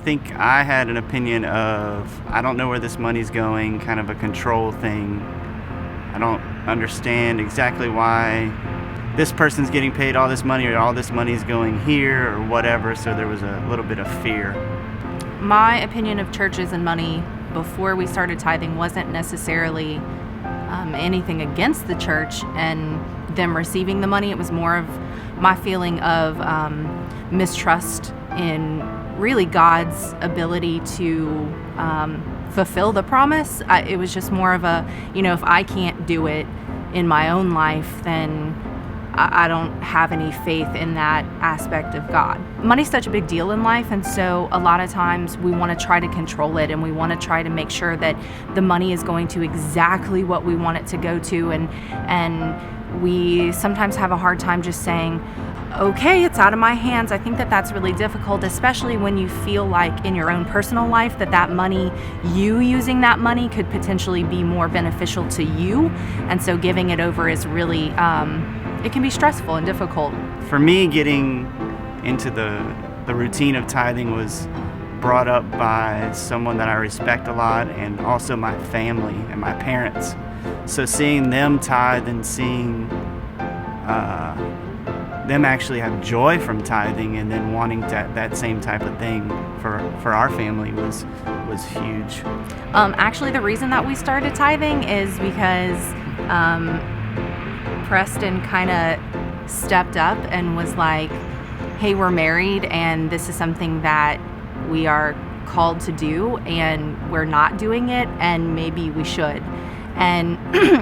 think I had an opinion of, I don't know where this money's going, kind of a control thing. I don't understand exactly why this person's getting paid all this money or all this money's going here or whatever, so there was a little bit of fear. My opinion of churches and money before we started tithing wasn't necessarily anything against the church and them receiving the money. It was more of my feeling of mistrust in really God's ability to fulfill the promise. It was just more of a, if I can't do it in my own life, then I don't have any faith in that aspect of God. Money's such a big deal in life, and so a lot of times we want to try to control it, and we want to try to make sure that the money is going to exactly what we want it to go to, and we sometimes have a hard time just saying, okay, it's out of my hands. I think that that's really difficult, especially when you feel like in your own personal life that money, you using that money could potentially be more beneficial to you, and so giving it over is really it can be stressful and difficult. For me, getting into the routine of tithing was brought up by someone that I respect a lot, and also my family and my parents. So seeing them tithe and seeing them actually have joy from tithing and then wanting that same type of thing for our family was huge. Actually, the reason that we started tithing is because Preston kind of stepped up and was like, hey, we're married and this is something that we are called to do and we're not doing it and maybe we should. And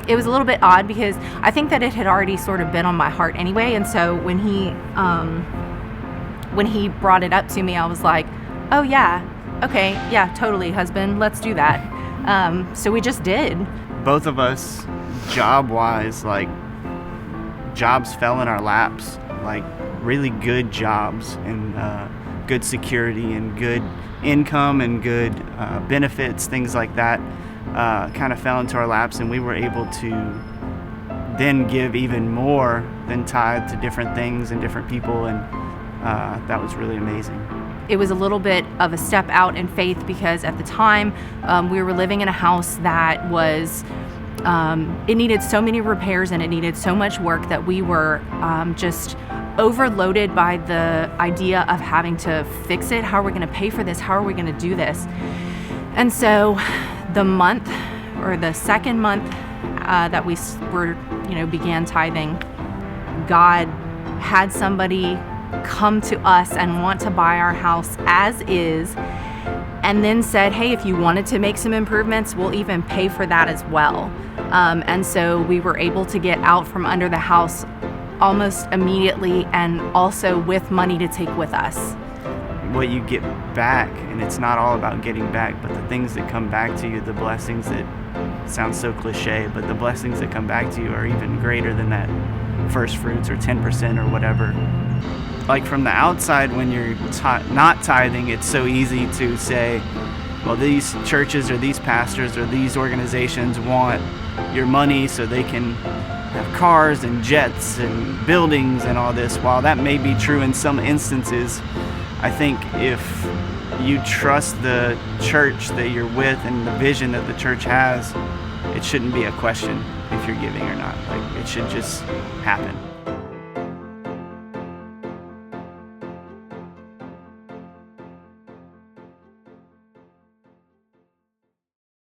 it was a little bit odd because I think that it had already sort of been on my heart anyway. And so when he brought it up to me, I was like, oh yeah, okay, yeah, totally, husband, let's do that. So we just did. Both of us, job-wise, jobs fell in our laps, really good jobs and good security and good income and good benefits, things like that, kind of fell into our laps, and we were able to then give even more than tithe to different things and different people, and that was really amazing. It was a little bit of a step out in faith because at the time we were living in a house that was it needed so many repairs and it needed so much work that we were just overloaded by the idea of having to fix it. How are we going to pay for this? How are we going to do this? And so the second month that we began tithing, God had somebody come to us and want to buy our house as is, and then said, hey, if you wanted to make some improvements, we'll even pay for that as well. And so we were able to get out from under the house almost immediately, and also with money to take with us. What you get back, and it's not all about getting back, but the things that come back to you, the blessings that sound so cliche, but the blessings that come back to you are even greater than that first fruits or 10% or whatever. From the outside, when you're not tithing, it's so easy to say, well, these churches or these pastors or these organizations want your money so they can have cars and jets and buildings and all this. While that may be true in some instances, I think if you trust the church that you're with and the vision that the church has, it shouldn't be a question if you're giving or not. It should just happen.